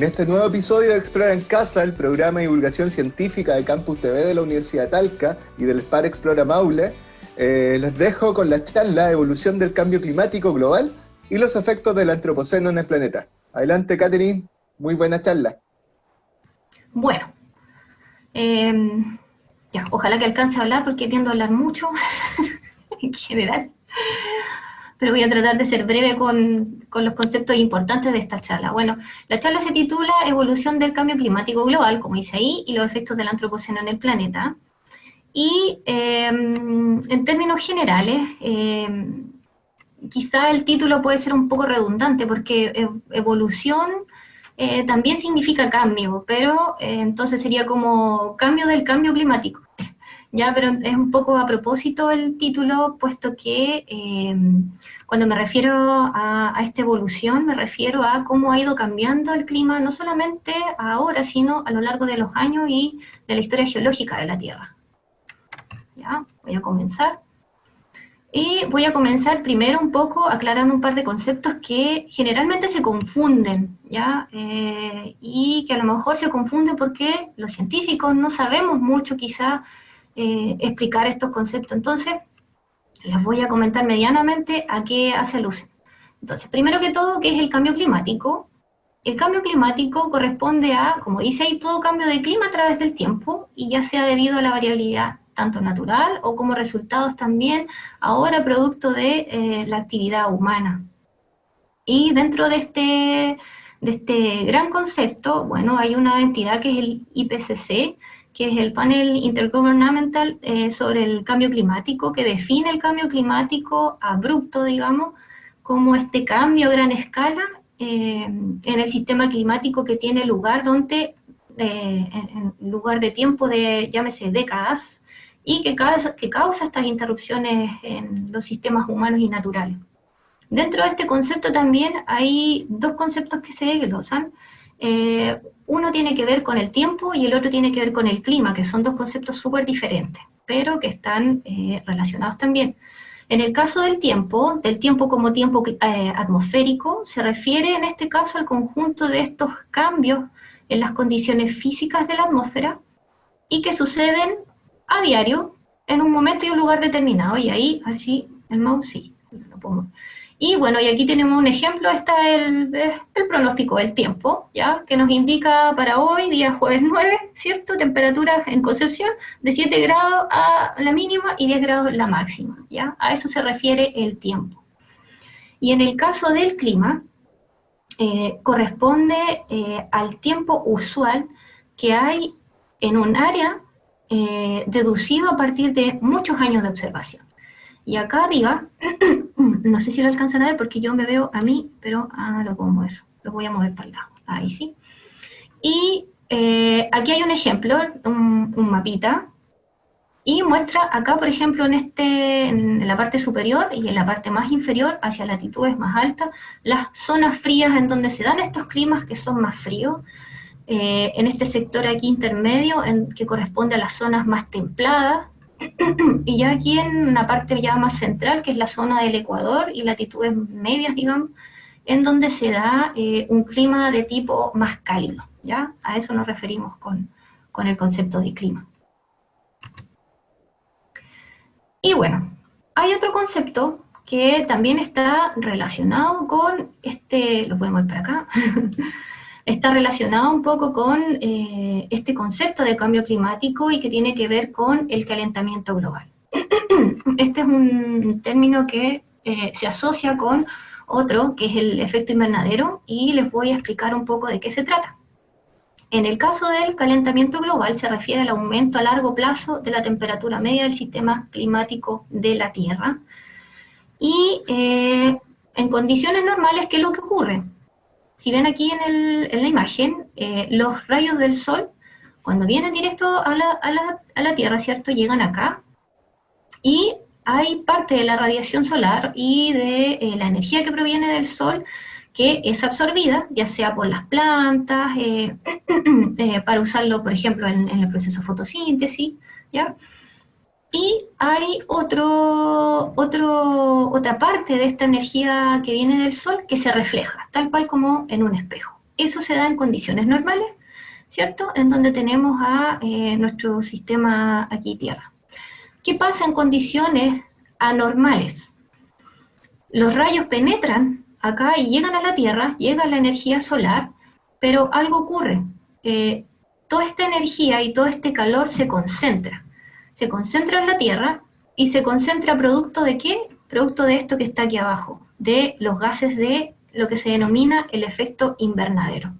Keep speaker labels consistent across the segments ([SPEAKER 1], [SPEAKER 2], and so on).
[SPEAKER 1] En este nuevo episodio de Explora en Casa, el programa de divulgación científica de Campus TV de la Universidad de Talca y del SPAR Explora Maule, les dejo con la charla Evolución del Cambio Climático Global y los efectos del antropoceno en el planeta. Adelante, Catherine, muy buena charla.
[SPEAKER 2] Bueno, ya, ojalá que alcance a hablar porque tiendo a hablar mucho en general, pero voy a tratar de ser breve con los conceptos importantes de esta charla. Bueno, la charla se titula Evolución del Cambio Climático Global, como dice ahí, y los efectos del antropoceno en el planeta. Y en términos generales, quizá el título puede ser un poco redundante porque evolución también significa cambio, pero entonces sería como cambio del cambio climático. Ya, pero es un poco a propósito el título, puesto que cuando me refiero a esta evolución, me refiero a cómo ha ido cambiando el clima, no solamente ahora, sino a lo largo de los años y de la historia geológica de la Tierra. Ya, voy a comenzar. Y voy a comenzar primero un poco aclarando un par de conceptos que generalmente se confunden, ¿ya? Y que a lo mejor se confunden porque los científicos no sabemos mucho quizá explicar estos conceptos. Entonces, les voy a comentar medianamente a qué hace alusión. Entonces, primero que todo, ¿qué es el cambio climático? El cambio climático corresponde a, como dice ahí, todo cambio de clima a través del tiempo, y ya sea debido a la variabilidad tanto natural o como resultados también, ahora producto de la actividad humana. Y dentro de este gran concepto, bueno, hay una entidad que es el IPCC, que es el Panel Intergovernmental sobre el Cambio Climático, que define el cambio climático abrupto, digamos, como este cambio a gran escala en el sistema climático que tiene lugar donde, en lugar de tiempo de, llámese, décadas, y que causa estas interrupciones en los sistemas humanos y naturales. Dentro de este concepto también hay dos conceptos que se desglosan. Uno tiene que ver con el tiempo y el otro tiene que ver con el clima, que son dos conceptos súper diferentes, pero que están relacionados también. En el caso del tiempo como tiempo atmosférico, se refiere en este caso al conjunto de estos cambios en las condiciones físicas de la atmósfera y que suceden a diario en un momento y un lugar determinado. Y ahí, así, el mouse sí, lo pongo. Y bueno, y aquí tenemos un ejemplo, está el pronóstico del tiempo, ¿ya? Que nos indica para hoy, día jueves 9, ¿cierto? Temperaturas en Concepción de 7 grados a la mínima y 10 grados la máxima, ¿ya? A eso se refiere el tiempo. Y en el caso del clima, corresponde al tiempo usual que hay en un área deducido a partir de muchos años de observación. Y acá arriba, no sé si lo alcanzan a ver porque yo me veo a mí, pero lo puedo mover, lo voy a mover para el lado, ahí sí. Y aquí hay un ejemplo, un mapita, y muestra acá, por ejemplo, en la parte superior y en la parte más inferior, hacia latitudes más altas, las zonas frías en donde se dan estos climas que son más fríos. En este sector aquí intermedio, que corresponde a las zonas más templadas, y ya aquí en una parte ya más central, que es la zona del Ecuador y latitudes medias, digamos, en donde se da un clima de tipo más cálido, ¿ya? A eso nos referimos con el concepto de clima. Y bueno, hay otro concepto que también está relacionado con lo podemos ver para acá, está relacionado un poco con este concepto de cambio climático y que tiene que ver con el calentamiento global. Este es un término que se asocia con otro, que es el efecto invernadero, y les voy a explicar un poco de qué se trata. En el caso del calentamiento global se refiere al aumento a largo plazo de la temperatura media del sistema climático de la Tierra. Y en condiciones normales, ¿qué es lo que ocurre? Si ven aquí en la imagen, los rayos del sol, cuando vienen directo a la Tierra, ¿cierto? Llegan acá, y hay parte de la radiación solar y de la energía que proviene del sol que es absorbida, ya sea por las plantas, para usarlo, por ejemplo, en el proceso de fotosíntesis, ¿ya? Y hay otra parte de esta energía que viene del sol que se refleja, tal cual como en un espejo. eso se da en condiciones normales, ¿cierto? En donde tenemos a nuestro sistema aquí Tierra. ¿Qué pasa en condiciones anormales? Los rayos penetran acá y llegan a la Tierra, llega la energía solar, pero algo ocurre. Toda esta energía y todo este calor se concentra. Se concentra en la Tierra y se concentra producto de ¿qué? Producto de esto que está aquí abajo, de los gases de lo que se denomina el efecto invernadero.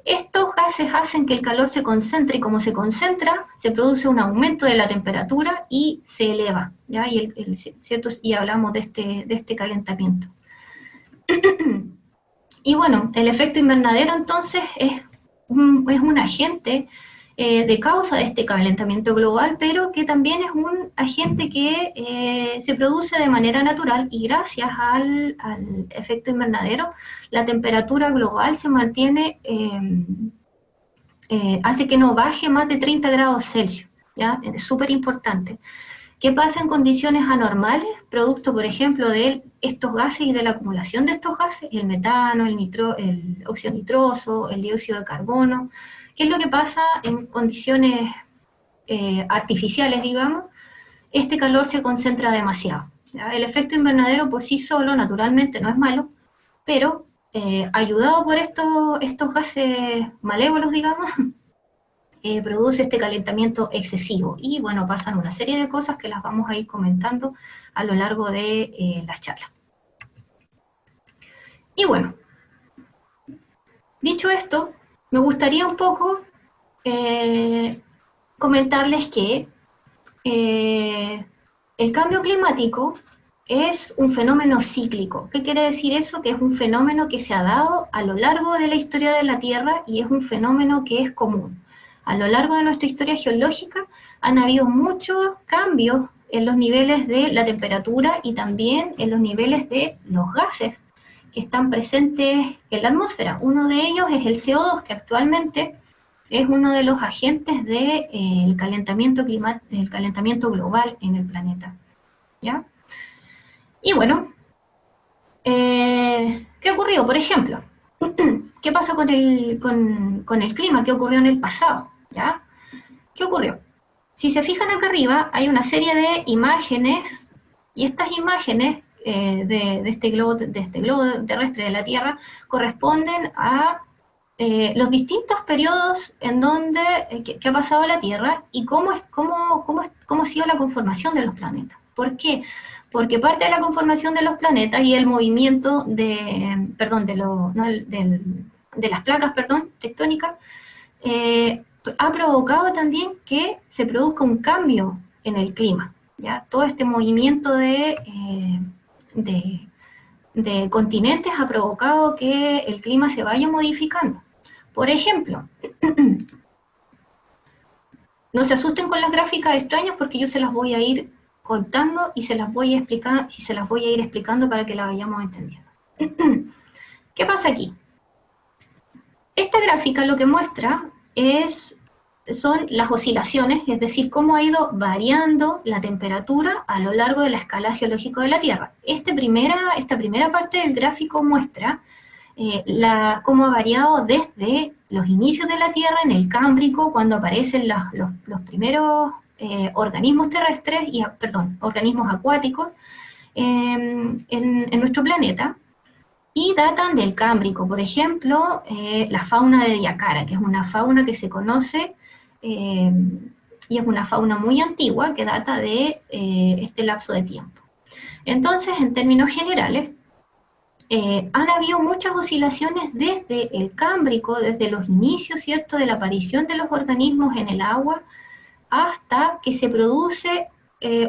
[SPEAKER 2] Estos gases hacen que el calor se concentre y como se concentra, se produce un aumento de la temperatura y se eleva, ¿ya? ¿Cierto? Y hablamos de este calentamiento. Y bueno, el efecto invernadero entonces es un agente de causa de este calentamiento global, pero que también es un agente que se produce de manera natural y gracias al efecto invernadero, la temperatura global se mantiene, hace que no baje más de 30 grados Celsius, ¿ya? Es súper importante. ¿Qué pasa en condiciones anormales? Producto, por ejemplo, de estos gases y de la acumulación de estos gases, el metano, el óxido nitroso, el dióxido de carbono. ¿Qué es lo que pasa en condiciones artificiales, digamos? Este calor se concentra demasiado, ¿ya? El efecto invernadero por sí solo, naturalmente, no es malo, pero ayudado por estos gases malévolos, digamos, produce este calentamiento excesivo. Y bueno, pasan una serie de cosas que las vamos a ir comentando a lo largo de las charlas. Y bueno, dicho esto, me gustaría un poco comentarles que el cambio climático es un fenómeno cíclico. ¿Qué quiere decir eso? Que es un fenómeno que se ha dado a lo largo de la historia de la Tierra y es un fenómeno que es común. A lo largo de nuestra historia geológica han habido muchos cambios en los niveles de la temperatura y también en los niveles de los gases que están presentes en la atmósfera. Uno de ellos es el CO2, que actualmente es uno de los agentes del calentamiento global en el planeta, ¿ya? Y bueno, ¿qué ocurrió? Por ejemplo, ¿qué pasa con el clima? ¿Qué ocurrió en el pasado? ¿Ya? ¿Qué ocurrió? Si se fijan acá arriba, hay una serie de imágenes, y estas imágenes de este globo terrestre de la Tierra corresponden a los distintos periodos en donde que ha pasado la Tierra y cómo ha sido la conformación de los planetas. ¿Por qué? Porque parte de la conformación de los planetas y el movimiento de las placas, tectónicas, ha provocado también que se produzca un cambio en el clima, ¿ya? Todo este movimiento de continentes ha provocado que el clima se vaya modificando. Por ejemplo, no se asusten con las gráficas extrañas porque yo se las voy a ir contando y se las voy a ir explicando para que la vayamos entendiendo. ¿Qué pasa aquí? Esta gráfica lo que muestra son las oscilaciones, es decir, cómo ha ido variando la temperatura a lo largo de la escala geológica de la Tierra. Esta primera parte del gráfico muestra cómo ha variado desde los inicios de la Tierra en el Cámbrico, cuando aparecen los primeros organismos terrestres, organismos acuáticos en nuestro planeta, y datan del Cámbrico. Por ejemplo, la fauna de Diacara, que es una fauna que se conoce, y es una fauna muy antigua que data de este lapso de tiempo. Entonces, en términos generales, han habido muchas oscilaciones desde el Cámbrico, desde los inicios, ¿cierto?, de la aparición de los organismos en el agua, hasta que se produce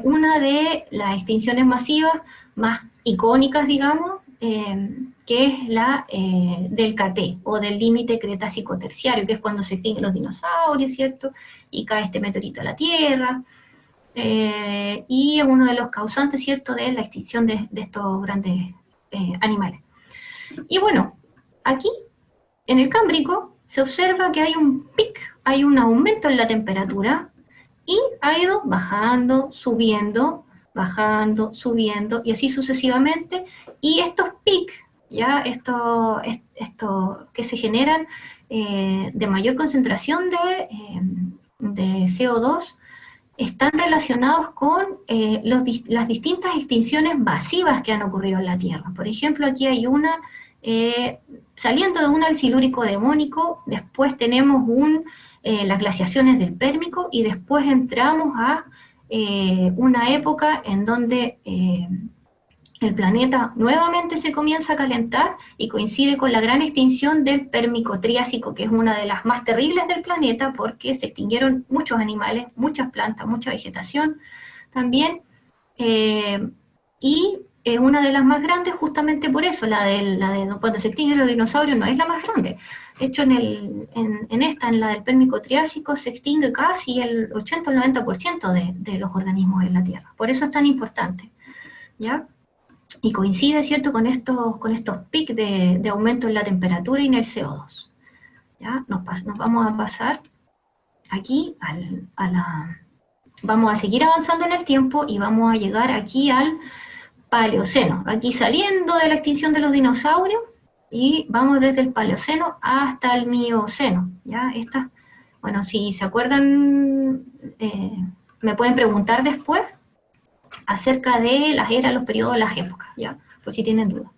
[SPEAKER 2] una de las extinciones masivas más icónicas, digamos, que es la del KT, o del límite Cretácico-Terciario, que es cuando se extinguen los dinosaurios, ¿cierto?, y cae este meteorito a la Tierra, y es uno de los causantes, ¿cierto?, de la extinción de estos grandes animales. Y bueno, aquí, en el Cámbrico, se observa que hay hay un aumento en la temperatura, y ha ido bajando, subiendo, bajando, subiendo, y así sucesivamente, y estos picos ya esto que se generan de mayor concentración de CO2 están relacionados con las distintas extinciones masivas que han ocurrido en la Tierra. Por ejemplo, aquí hay una, saliendo de una el silúrico devónico, después tenemos las glaciaciones del Pérmico, y después entramos a una época en donde el planeta nuevamente se comienza a calentar y coincide con la gran extinción del Pérmico-Triásico, que es una de las más terribles del planeta porque se extinguieron muchos animales, muchas plantas, mucha vegetación también, y una de las más grandes justamente por eso, la de cuando se extinguen los dinosaurios no es la más grande. De hecho, en la del Pérmico-Triásico se extingue casi el 80 o el 90% de los organismos en la Tierra. Por eso es tan importante, ¿ya? Y coincide, ¿cierto?, con estos picos de aumento en la temperatura y en el CO2. ¿Ya? Nos vamos a pasar aquí vamos a seguir avanzando en el tiempo y vamos a llegar aquí al Paleoceno. Aquí saliendo de la extinción de los dinosaurios y vamos desde el Paleoceno hasta el Mioceno. ¿Ya? Bueno, si se acuerdan, me pueden preguntar después acerca de las eras, los periodos, las épocas, ¿ya? Por si tienen dudas.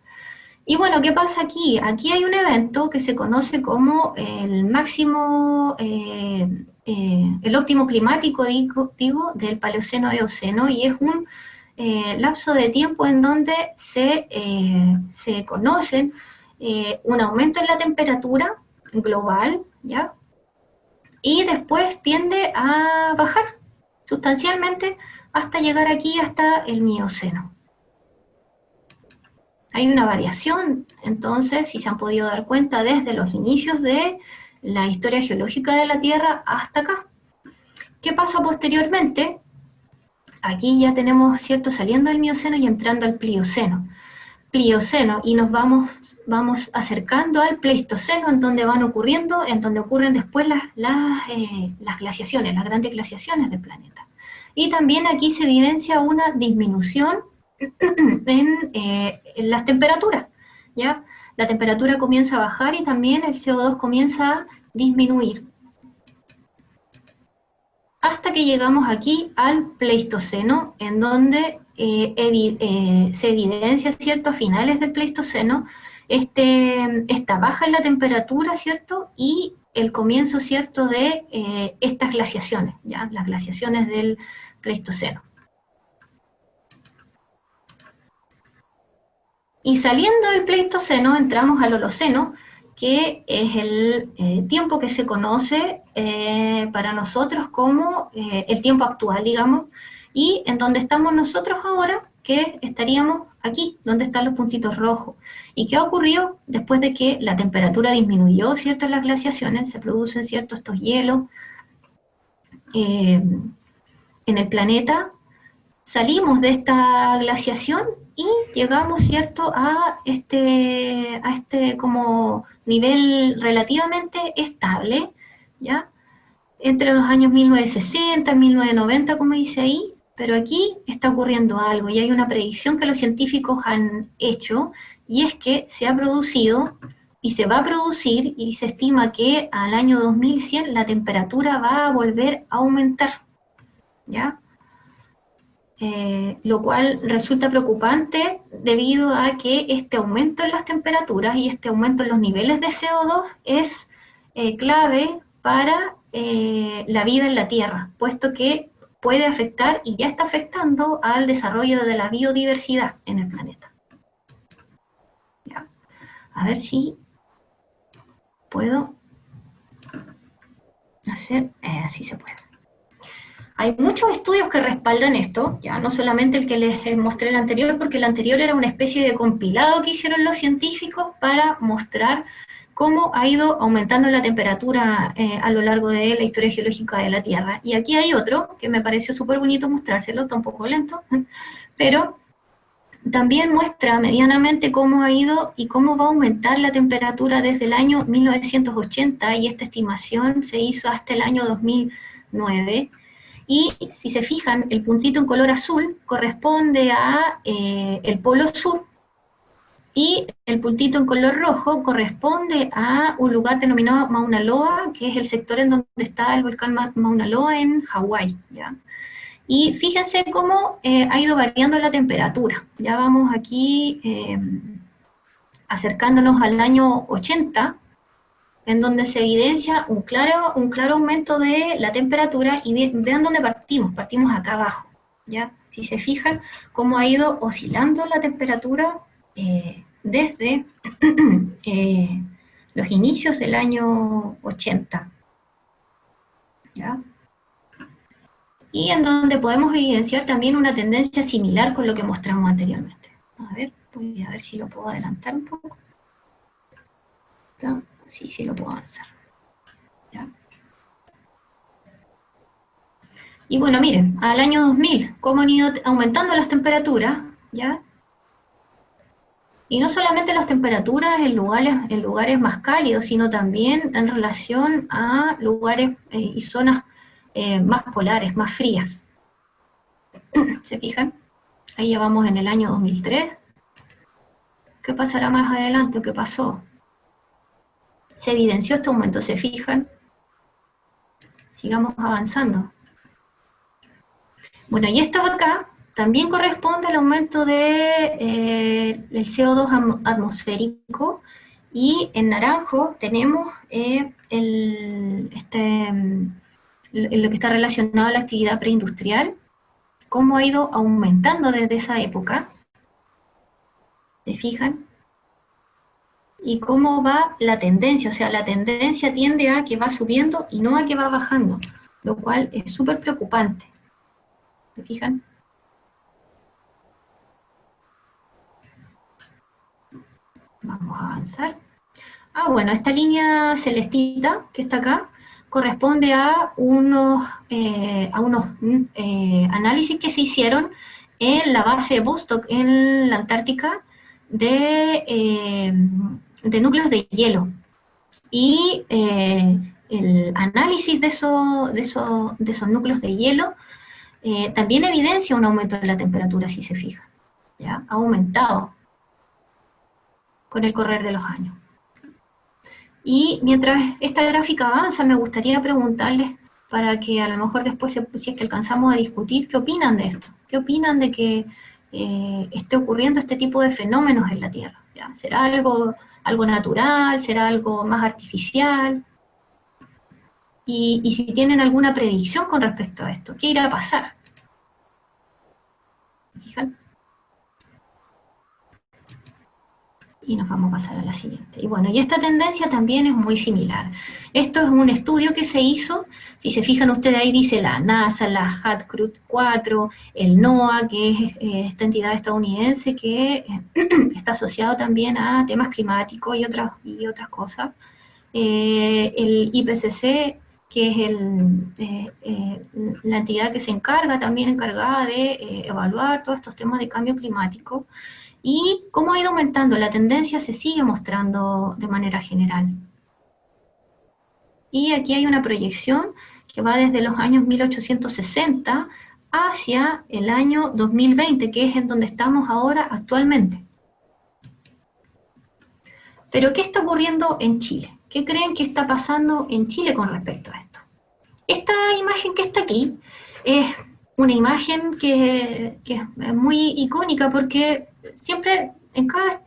[SPEAKER 2] Y bueno, ¿qué pasa aquí? Aquí hay un evento que se conoce como el máximo, el óptimo climático, digo, del Paleoceno-Eoceno, y es un lapso de tiempo en donde se conocen un aumento en la temperatura global, ¿ya? Y después tiende a bajar sustancialmente hasta llegar aquí, hasta el Mioceno. Hay una variación, entonces, si se han podido dar cuenta, desde los inicios de la historia geológica de la Tierra hasta acá. ¿Qué pasa posteriormente? Aquí ya tenemos, ¿cierto?, saliendo del Mioceno y entrando al Plioceno. Y nos vamos acercando al Pleistoceno, en donde ocurren después las glaciaciones, las grandes glaciaciones del planeta. Y también aquí se evidencia una disminución en las temperaturas, ¿ya? La temperatura comienza a bajar y también el CO2 comienza a disminuir. Hasta que llegamos aquí al Pleistoceno, en donde se evidencia, ¿cierto?, a finales del Pleistoceno, esta baja en la temperatura, ¿cierto?, y el comienzo, ¿cierto?, de estas glaciaciones, ¿ya? Las glaciaciones del Pleistoceno. Y saliendo del Pleistoceno entramos al Holoceno, que es el tiempo que se conoce para nosotros como el tiempo actual, digamos, y en donde estamos nosotros ahora, que estaríamos aquí, donde están los puntitos rojos. ¿Y qué ha ocurrido después de que la temperatura disminuyó, ¿cierto?, en las glaciaciones? Se producen, ¿cierto?, estos hielos en el planeta. Salimos de esta glaciación y llegamos, ¿cierto?, a este como nivel relativamente estable, ¿ya? Entre los años 1960 y 1990, como dice ahí, pero aquí está ocurriendo algo y hay una predicción que los científicos han hecho, y es que se ha producido y se va a producir, y se estima que al año 2100 la temperatura va a volver a aumentar, ¿ya? Lo cual resulta preocupante debido a que este aumento en las temperaturas y este aumento en los niveles de CO2 es clave para la vida en la Tierra, puesto que puede afectar y ya está afectando al desarrollo de la biodiversidad en el planeta. ¿Ya? A ver si puedo hacer, así se puede. Hay muchos estudios que respaldan esto, ya no solamente el que les mostré el anterior, porque el anterior era una especie de compilado que hicieron los científicos para mostrar cómo ha ido aumentando la temperatura a lo largo de la historia geológica de la Tierra. Y aquí hay otro que me pareció súper bonito mostrárselo, está un poco lento, pero también muestra medianamente cómo ha ido y cómo va a aumentar la temperatura desde el año 1980, y esta estimación se hizo hasta el año 2009. Y si se fijan, el puntito en color azul corresponde a el polo sur, Y el puntito en color rojo corresponde a un lugar denominado Mauna Loa, que es el sector en donde está el volcán Mauna Loa en Hawái, ¿ya? Y fíjense cómo ha ido variando la temperatura. Ya vamos aquí acercándonos al año 80, en donde se evidencia un claro aumento de la temperatura, y vean dónde partimos acá abajo, ¿ya? Si se fijan, cómo ha ido oscilando la temperatura desde los inicios del año 80, ¿ya? Y en donde podemos evidenciar también una tendencia similar con lo que mostramos anteriormente. A ver, voy a ver si lo puedo adelantar un poco. ¿Ya? Sí lo puedo avanzar. ¿Ya? Y bueno, miren, al año 2000, cómo han ido aumentando las temperaturas, ¿ya? Y no solamente las temperaturas en lugares más cálidos, sino también en relación a lugares y zonas más polares, más frías. ¿Se fijan? Ahí ya vamos en el año 2003. ¿Qué pasará más adelante? ¿Qué pasó? Se evidenció este aumento, ¿se fijan? Sigamos avanzando. Bueno, y esto acá también corresponde al aumento del CO2 atmosférico, y en naranjo tenemos lo que está relacionado a la actividad preindustrial, cómo ha ido aumentando desde esa época, ¿se fijan? Y cómo va la tendencia, o sea, la tendencia tiende a que va subiendo y no a que va bajando, lo cual es súper preocupante, ¿se fijan? Vamos a avanzar. Bueno, esta línea celestita que está acá corresponde a unos análisis que se hicieron en la base de Vostok, en la Antártica, de núcleos de hielo. Y el análisis de esos núcleos de hielo también evidencia un aumento de la temperatura, si se fijan. ¿Ya? Ha aumentado con el correr de los años. Y mientras esta gráfica avanza, me gustaría preguntarles, para que a lo mejor después, si es que alcanzamos a discutir, ¿qué opinan de esto? ¿Qué opinan de que esté ocurriendo este tipo de fenómenos en la Tierra? ¿Ya? ¿Será algo natural? ¿Será algo más artificial? Y si tienen alguna predicción con respecto a esto, ¿qué irá a pasar? ¿Fijan? Y nos vamos a pasar a la siguiente. Y bueno, y esta tendencia también es muy similar. Esto es un estudio que se hizo, si se fijan ustedes ahí dice la NASA, la HAT-4, el NOAA, que es esta entidad estadounidense que está asociado también a temas climáticos y otras cosas. El IPCC, que es la entidad que se encargada de evaluar todos estos temas de cambio climático. Y cómo ha ido aumentando, la tendencia se sigue mostrando de manera general. Y aquí hay una proyección que va desde los años 1860 hacia el año 2020, que es en donde estamos ahora actualmente. Pero ¿qué está ocurriendo en Chile? ¿Qué creen que está pasando en Chile con respecto a esto? Esta imagen que está aquí es una imagen que es muy icónica, porque siempre en cada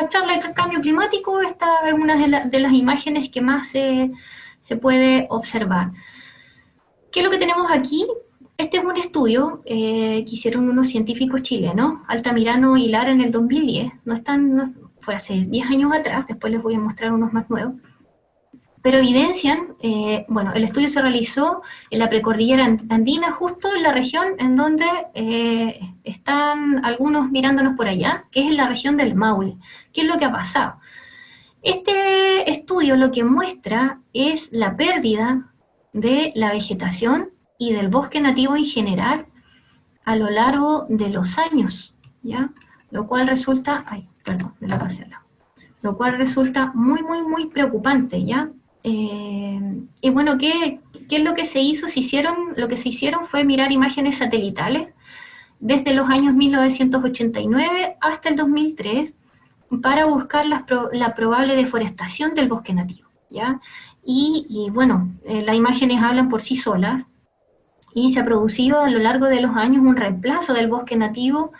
[SPEAKER 2] charla de cambio climático esta es una de las imágenes que más se puede observar. ¿Qué es lo que tenemos aquí? Este es un estudio que hicieron unos científicos chilenos, Altamirano y Lara, en el 2010, fue hace 10 años atrás, después les voy a mostrar unos más nuevos. Pero evidencian, el estudio se realizó en la precordillera andina, justo en la región en donde están algunos mirándonos por allá, que es en la región del Maule. ¿Qué es lo que ha pasado? Este estudio lo que muestra es la pérdida de la vegetación y del bosque nativo en general a lo largo de los años, ¿ya? Lo cual resulta, lo cual resulta muy, muy, muy preocupante, ¿ya? Y bueno, ¿qué es lo que se hizo? Lo que se hicieron fue mirar imágenes satelitales desde los años 1989 hasta el 2003, para buscar la probable deforestación del bosque nativo, ¿ya? Y bueno, las imágenes hablan por sí solas, y se ha producido a lo largo de los años un reemplazo del bosque nativo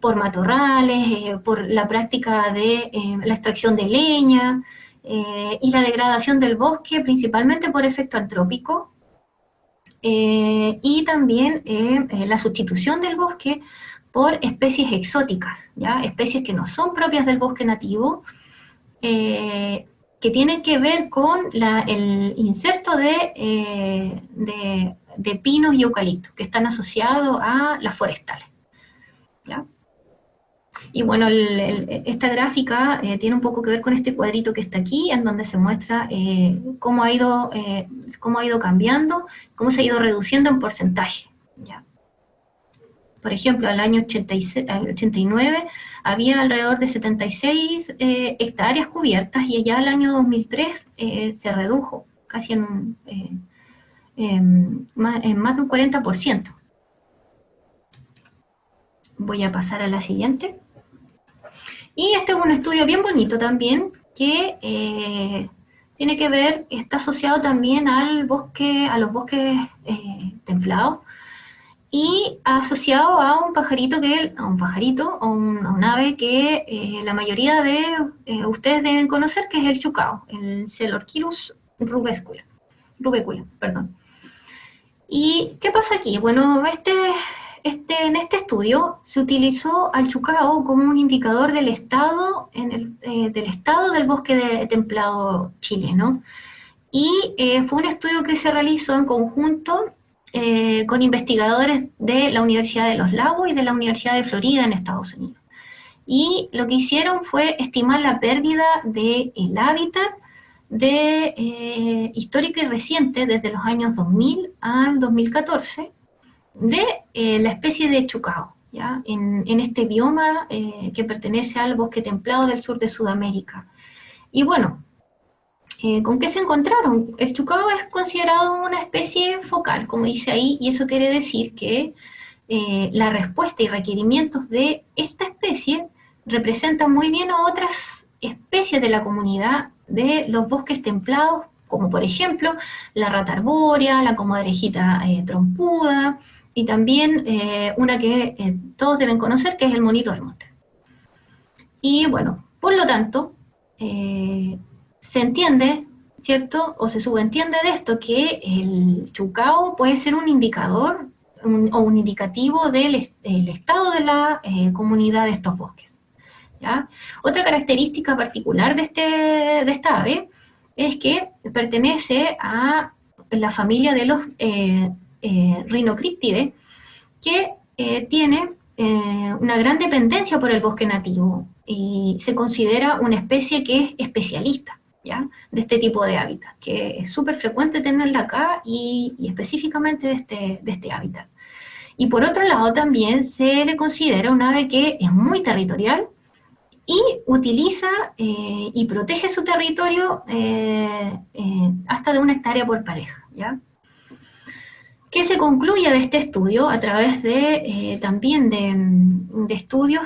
[SPEAKER 2] por matorrales, por la práctica de la extracción de leña y la degradación del bosque, principalmente por efecto antrópico, y también la sustitución del bosque por especies exóticas, ¿ya? Especies que no son propias del bosque nativo, que tienen que ver con el inserto de pinos y eucaliptos, que están asociados a las forestales, ¿ya? Y bueno, esta gráfica tiene un poco que ver con este cuadrito que está aquí, en donde se muestra cómo ha ido cambiando, cómo se ha ido reduciendo en porcentaje, ¿ya? Por ejemplo, al año 89 había alrededor de 76 hectáreas cubiertas, y ya al año 2003 se redujo casi en más de un 40%. Voy a pasar a la siguiente. Y este es un estudio bien bonito también, que tiene que ver, está asociado también a los bosques templados, y asociado a un pajarito, a un ave que la mayoría de ustedes deben conocer, que es el chucao, el Pselorchilus rubecula, perdón. ¿Y qué pasa aquí? Bueno, en este estudio se utilizó al chucao como un indicador del estado, del estado del bosque templado chileno, y fue un estudio que se realizó en conjunto con investigadores de la Universidad de los Lagos y de la Universidad de Florida en Estados Unidos. Y lo que hicieron fue estimar la pérdida del hábitat histórica y reciente, desde los años 2000 al 2014, de la especie de chucao, ¿ya? En este bioma que pertenece al bosque templado del sur de Sudamérica. Y bueno, ¿con qué se encontraron? El chucao es considerado una especie focal, como dice ahí, y eso quiere decir que la respuesta y requerimientos de esta especie representan muy bien a otras especies de la comunidad de los bosques templados, como por ejemplo la rata arbórea, la comadrejita trompuda, y también una que todos deben conocer, que es el monito del monte. Y bueno, por lo tanto, se entiende, ¿cierto? O se subentiende de esto que el chucao puede ser un indicador o un indicativo del estado de la comunidad de estos bosques, ¿ya? Otra característica particular de esta ave es que pertenece a la familia de los Rhinocryptidae, que tiene una gran dependencia por el bosque nativo, y se considera una especie que es especialista, ¿ya?, de este tipo de hábitat, que es súper frecuente tenerla acá, y específicamente de este hábitat. Y por otro lado también se le considera un ave que es muy territorial y utiliza y protege su territorio hasta de 1 hectárea por pareja, ¿ya? ¿Qué se concluye de este estudio? A través también de estudios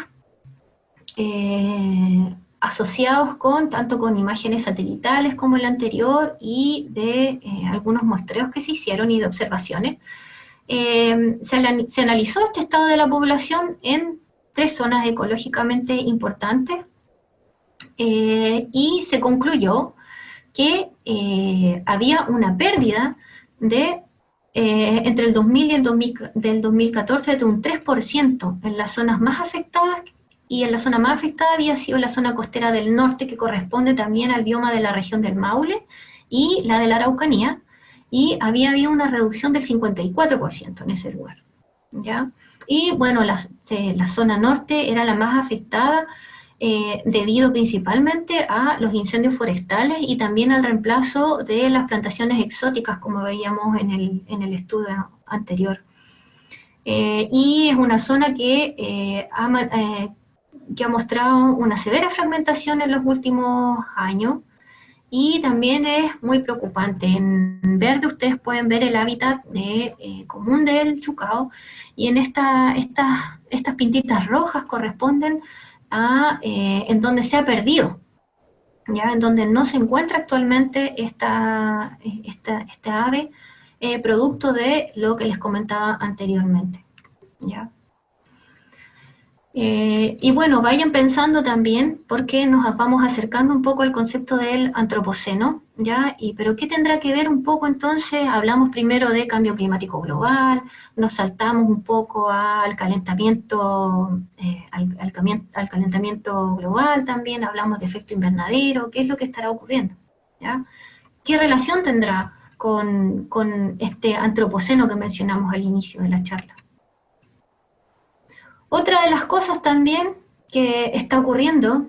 [SPEAKER 2] asociados tanto con imágenes satelitales como el anterior, y de algunos muestreos que se hicieron y de observaciones, se analizó este estado de la población en 3 zonas ecológicamente importantes, y se concluyó que había una pérdida entre el 2000 y del 2014 de un 3% en las zonas más afectadas, y en la zona más afectada había sido la zona costera del norte, que corresponde también al bioma de la región del Maule y la de la Araucanía, y había habido una reducción del 54% en ese lugar, ¿ya? Y bueno, la zona norte era la más afectada, debido principalmente a los incendios forestales y también al reemplazo de las plantaciones exóticas, como veíamos en el estudio anterior. Y es una zona que ha mostrado una severa fragmentación en los últimos años, y también es muy preocupante. En verde ustedes pueden ver el hábitat común del chucao, y en estas pintitas rojas corresponden en donde se ha perdido, ¿ya? En donde no se encuentra actualmente esta ave, producto de lo que les comentaba anteriormente, ¿ya? Y bueno, vayan pensando también, porque nos vamos acercando un poco al concepto del antropoceno, ¿ya? Pero ¿qué tendrá que ver un poco entonces? Hablamos primero de cambio climático global, nos saltamos un poco al calentamiento, al calentamiento global también, hablamos de efecto invernadero, ¿qué es lo que estará ocurriendo? ¿Ya? ¿Qué relación tendrá con este antropoceno que mencionamos al inicio de la charla? Otra de las cosas también que está ocurriendo,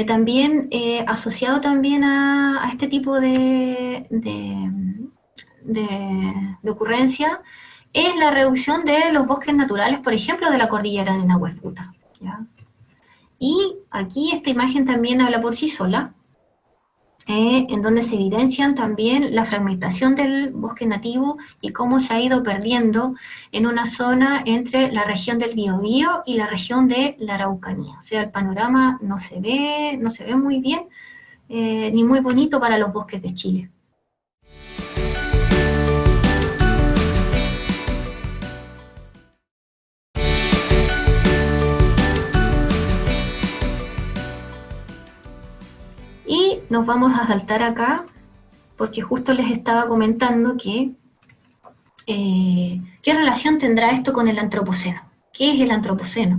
[SPEAKER 2] también asociado también a este tipo de ocurrencia, es la reducción de los bosques naturales, por ejemplo, de la cordillera de Nahuelbuta, ¿ya? Y aquí esta imagen también habla por sí sola, en donde se evidencian también la fragmentación del bosque nativo y cómo se ha ido perdiendo en una zona entre la región del Biobío y la región de la Araucanía. O sea, el panorama no se ve muy bien, ni muy bonito para los bosques de Chile. Y nos vamos a saltar acá, porque justo les estaba comentando que ¿qué relación tendrá esto con el antropoceno? ¿Qué es el antropoceno?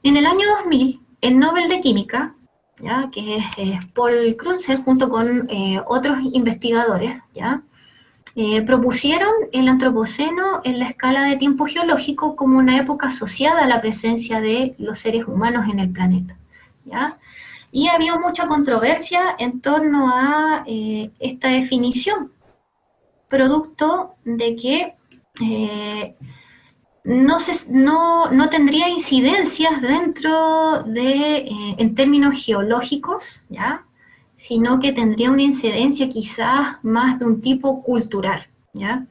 [SPEAKER 2] En el año 2000, el Nobel de Química, ¿ya? Que es Paul Crutzen, junto con otros investigadores, ¿ya? Propusieron el antropoceno en la escala de tiempo geológico como una época asociada a la presencia de los seres humanos en el planeta, ¿ya? Y había mucha controversia en torno a esta definición, producto de que no tendría incidencias dentro de, en términos geológicos, ¿ya? Sino que tendría una incidencia quizás más de un tipo cultural, ¿ya?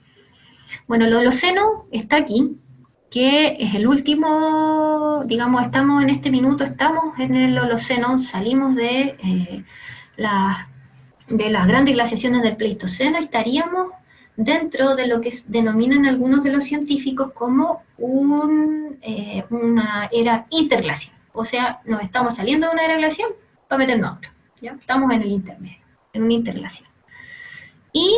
[SPEAKER 2] Bueno, el Holoceno está aquí, que es el último, digamos, estamos en este minuto, estamos en el Holoceno, salimos de las grandes glaciaciones del Pleistoceno, estaríamos dentro de lo que denominan algunos de los científicos como una era interglacial. O sea, nos estamos saliendo de una era glacial para meternos a otra, ¿ya? Estamos en el intermedio, en un interglacial. Y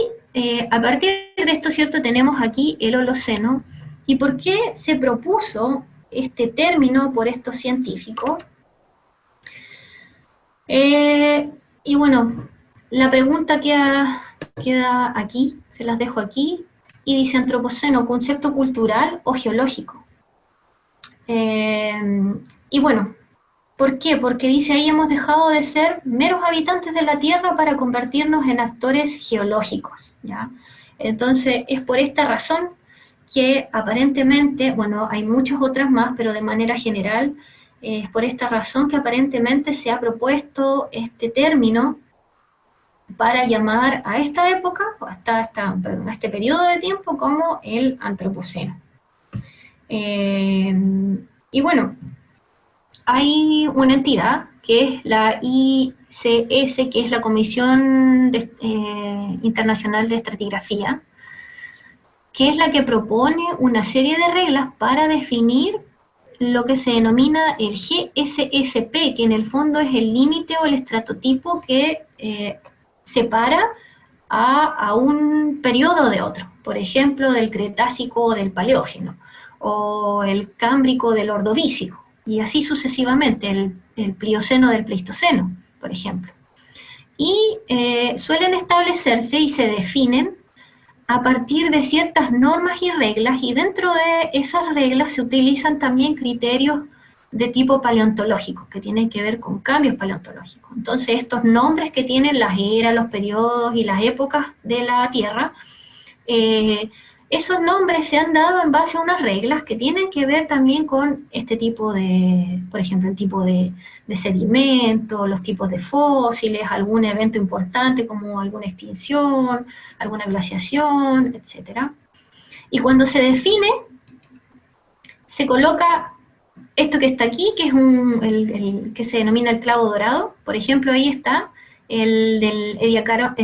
[SPEAKER 2] a partir de esto, ¿cierto?, tenemos aquí el Holoceno. ¿Y por qué se propuso este término por estos científicos? Y bueno, la pregunta queda aquí, se las dejo aquí, y dice antropoceno, concepto cultural o geológico. Y bueno, ¿por qué? Porque dice ahí hemos dejado de ser meros habitantes de la Tierra para convertirnos en actores geológicos, ¿ya? Entonces es por esta razón que aparentemente, bueno, hay muchas otras más, pero de manera general, es por esta razón que aparentemente se ha propuesto este término para llamar a esta época, a este periodo de tiempo, como el antropoceno. Y bueno, hay una entidad que es la ICS, que es la Comisión Internacional de Estratigrafía, que es la que propone una serie de reglas para definir lo que se denomina el GSSP, que en el fondo es el límite o el estratotipo que separa a un periodo de otro, por ejemplo, del Cretácico o del Paleógeno, o el Cámbrico del Ordovícico, y así sucesivamente, el Plioceno del Pleistoceno, por ejemplo. Y suelen establecerse y se definen a partir de ciertas normas y reglas, y dentro de esas reglas se utilizan también criterios de tipo paleontológico, que tienen que ver con cambios paleontológicos. Entonces, estos nombres que tienen las eras, los periodos y las épocas de la Tierra, esos nombres se han dado en base a unas reglas que tienen que ver también con este tipo de, por ejemplo, el tipo de sedimento, los tipos de fósiles, algún evento importante como alguna extinción, alguna glaciación, etc. Y cuando se define, se coloca esto que está aquí, que es el que se denomina el clavo dorado. Por ejemplo, ahí está el del ediacarano,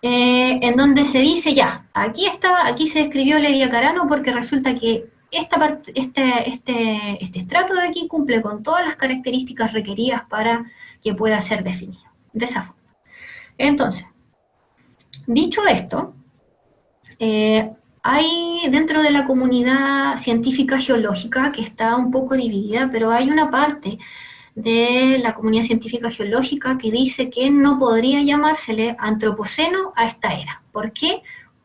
[SPEAKER 2] en donde se dice ya, aquí se describió el ediacarano porque resulta que este estrato de aquí cumple con todas las características requeridas para que pueda ser definido, de esa forma. Entonces, dicho esto, hay dentro de la comunidad científica geológica que está un poco dividida, pero hay una parte de la comunidad científica geológica que dice que no podría llamársele antropoceno a esta era. ¿Por qué?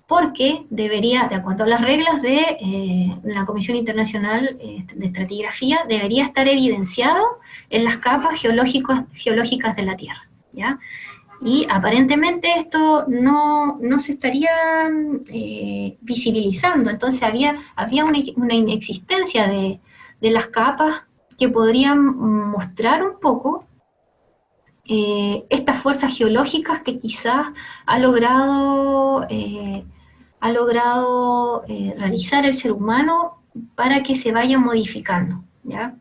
[SPEAKER 2] Porque debería, de acuerdo a las reglas de la Comisión Internacional de Estratigrafía, debería estar evidenciado en las capas geológicas de la Tierra, ¿ya? Y aparentemente esto no se estaría visibilizando, entonces había una inexistencia de las capas que podrían mostrar un poco estas fuerzas geológicas que quizás ha logrado realizar el ser humano para que se vaya modificando, ¿ya?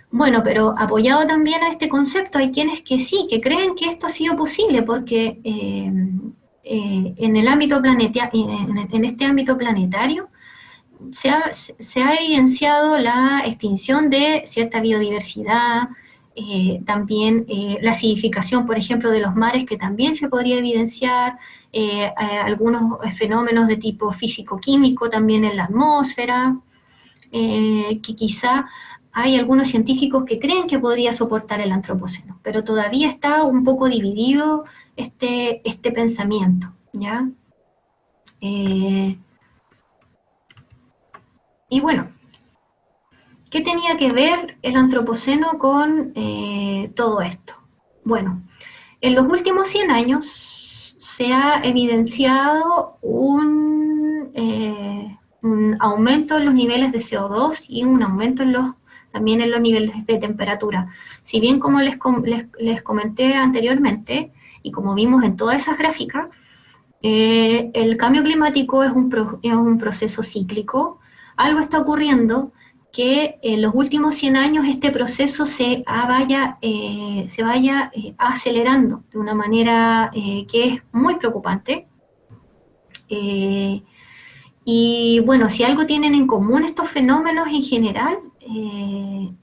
[SPEAKER 2] Bueno, pero apoyado también a este concepto, hay quienes que sí, que creen que esto ha sido posible, porque en el ámbito en este ámbito planetario se ha evidenciado la extinción de cierta biodiversidad, también la acidificación, por ejemplo, de los mares, que también se podría evidenciar, algunos fenómenos de tipo físico-químico también en la atmósfera, que quizá hay algunos científicos que creen que podría soportar el antropoceno, pero todavía está un poco dividido este pensamiento, ¿ya? Y bueno, ¿qué tenía que ver el antropoceno con todo esto? Bueno, en los últimos 100 años se ha evidenciado un aumento en los niveles de CO2 y un aumento también en los niveles de temperatura. Si bien, como les comenté anteriormente, y como vimos en todas esas gráficas, el cambio climático es un proceso cíclico. Algo está ocurriendo que en los últimos 100 años este proceso se vaya acelerando de una manera que es muy preocupante. Y bueno, si algo tienen en común estos fenómenos en general,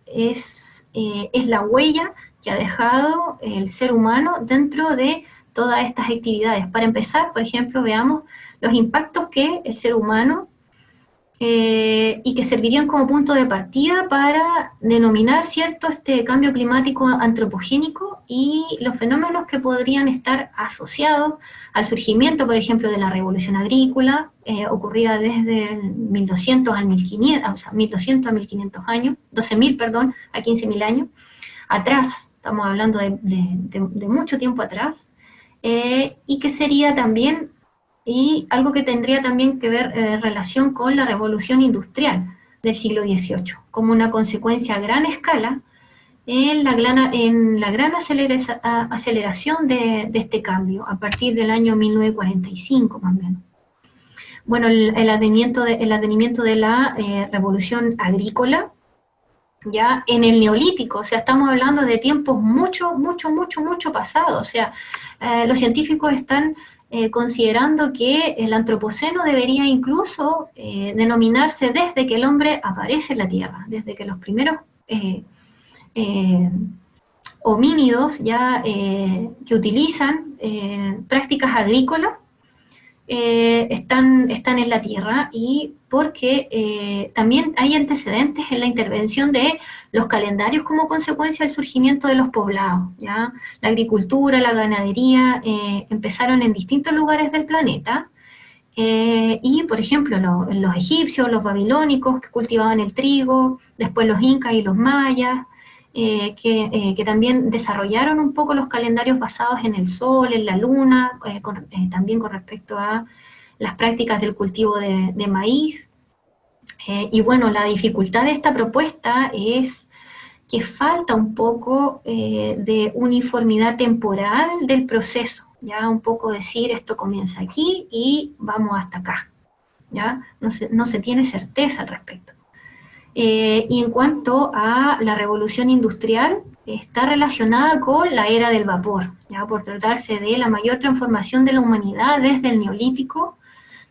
[SPEAKER 2] es la huella que ha dejado el ser humano dentro de todas estas actividades. Para empezar, por ejemplo, veamos los impactos que el ser humano y que servirían como punto de partida para denominar este cambio climático antropogénico y los fenómenos que podrían estar asociados al surgimiento, por ejemplo, de la revolución agrícola, ocurrida desde el 1200 al 1500, o sea, 1200 a 1500 años, 12.000, perdón, a 15.000 años, atrás, estamos hablando de mucho tiempo atrás, y que sería también, y algo que tendría también que ver relación con la revolución industrial del siglo XVIII, como una consecuencia a gran escala en la gran aceleración de este cambio, a partir del año 1945 más o menos. Bueno, el advenimiento de la revolución agrícola, ya en el Neolítico, o sea, estamos hablando de tiempos mucho pasados, o sea, los científicos están considerando que el antropoceno debería incluso denominarse desde que el hombre aparece en la Tierra, desde que los primeros homínidos ya que utilizan prácticas agrícolas están en la Tierra, y porque también hay antecedentes en la intervención de los calendarios como consecuencia del surgimiento de los poblados, ¿ya? La agricultura, la ganadería empezaron en distintos lugares del planeta, y por ejemplo los egipcios, los babilónicos que cultivaban el trigo, después los incas y los mayas, que también desarrollaron un poco los calendarios basados en el sol, en la luna, también con respecto a las prácticas del cultivo de maíz. Y bueno, la dificultad de esta propuesta es que falta un poco de uniformidad temporal del proceso, ya un poco decir esto comienza aquí y vamos hasta acá, ¿ya? No se tiene certeza al respecto. Y en cuanto a la revolución industrial, está relacionada con la era del vapor, ¿ya? Por tratarse de la mayor transformación de la humanidad desde el Neolítico,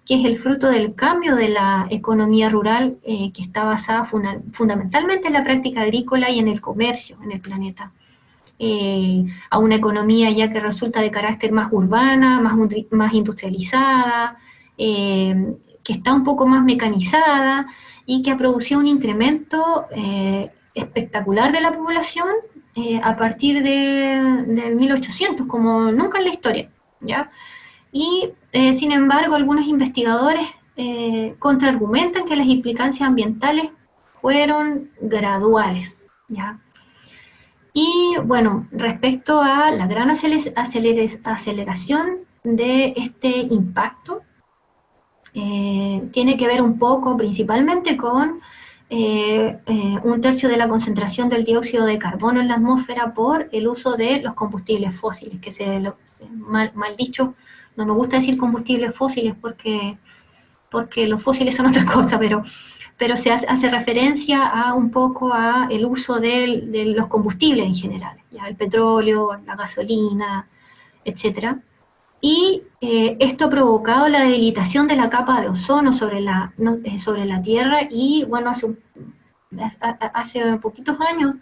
[SPEAKER 2] que es el fruto del cambio de la economía rural que está basada fundamentalmente en la práctica agrícola y en el comercio en el planeta, a una economía ya que resulta de carácter más urbana, más industrializada, que está un poco más mecanizada y que ha producido un incremento espectacular de la población a partir del 1800, como nunca en la historia, ¿ya? Y, sin embargo, algunos investigadores contraargumentan que las implicancias ambientales fueron graduales, ¿ya? Y, bueno, respecto a la gran aceleración de este impacto, tiene que ver un poco, principalmente, con un tercio de la concentración del dióxido de carbono en la atmósfera por el uso de los combustibles fósiles, que mal dicho, no me gusta decir combustibles fósiles porque los fósiles son otra cosa, pero se hace referencia a un poco a el uso de los combustibles en general, ¿ya? El petróleo, la gasolina, etcétera. Y esto ha provocado la debilitación de la capa de ozono sobre la Tierra y, bueno, hace poquitos años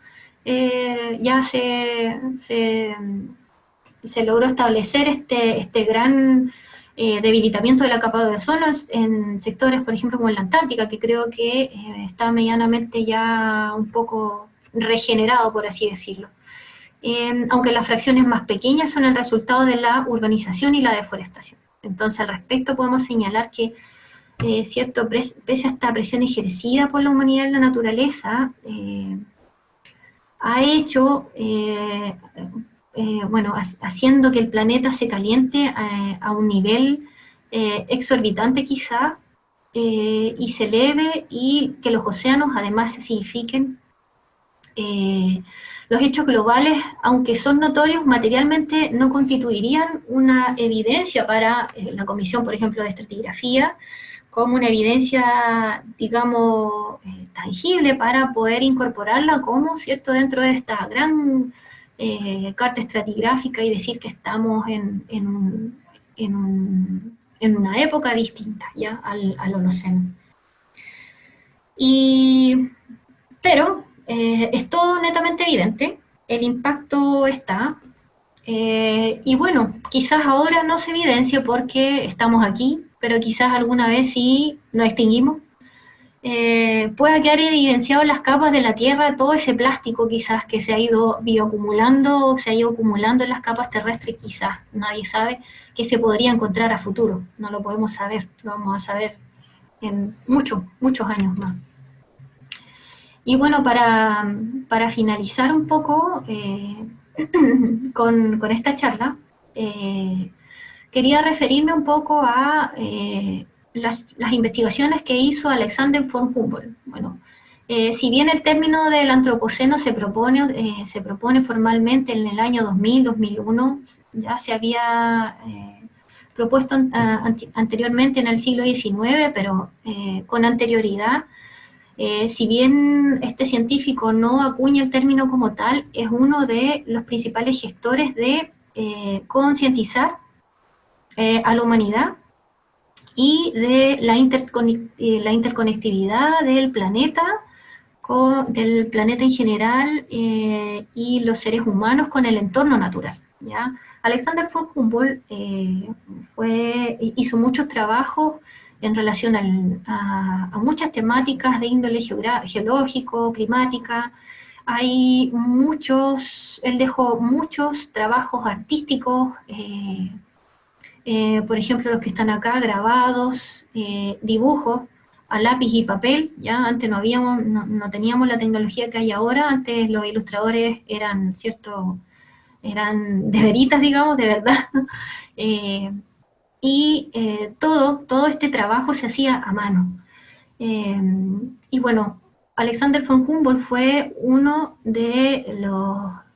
[SPEAKER 2] ya se logró establecer este gran debilitamiento de la capa de ozono en sectores, por ejemplo, como en la Antártica, que creo que está medianamente ya un poco regenerado, por así decirlo. Aunque las fracciones más pequeñas son el resultado de la urbanización y la deforestación. Entonces, al respecto podemos señalar que, cierto, pese a esta presión ejercida por la humanidad en la naturaleza, ha hecho, bueno, haciendo que el planeta se caliente a un nivel exorbitante quizá, y se eleve, y que los océanos además se acidifiquen. Los hechos globales, aunque son notorios, materialmente no constituirían una evidencia para la Comisión, por ejemplo, de Estratigrafía, como una evidencia, digamos, tangible para poder incorporarla como, ¿cierto?, dentro de esta gran carta estratigráfica y decir que estamos en una época distinta, ¿ya?, al Holoceno. Pero es todo netamente evidente, el impacto está, y bueno, quizás ahora no se evidencia porque estamos aquí, pero quizás alguna vez sí nos extinguimos, pueda quedar evidenciado en las capas de la Tierra todo ese plástico quizás que se ha ido bioacumulando, se ha ido acumulando en las capas terrestres, quizás, nadie sabe, que se podría encontrar a futuro, no lo podemos saber, lo vamos a saber en muchos años más. Y bueno, para finalizar un poco con esta charla, quería referirme un poco a las investigaciones que hizo Alexander von Humboldt. Bueno, si bien el término del antropoceno se propone formalmente en el año 2000-2001, ya se había propuesto anteriormente en el siglo XIX, pero con anterioridad. Si bien este científico no acuña el término como tal, es uno de los principales gestores de concientizar a la humanidad y de la interconectividad del planeta en general y los seres humanos con el entorno natural, ¿ya? Alexander von Humboldt hizo muchos trabajos en relación a muchas temáticas de índole geológico, climática. Él dejó muchos trabajos artísticos, por ejemplo, los que están acá grabados, dibujos a lápiz y papel, ya antes no teníamos la tecnología que hay ahora, antes los ilustradores eran de veritas, digamos, de verdad, todo este trabajo se hacía a mano. Y bueno, Alexander von Humboldt fue uno de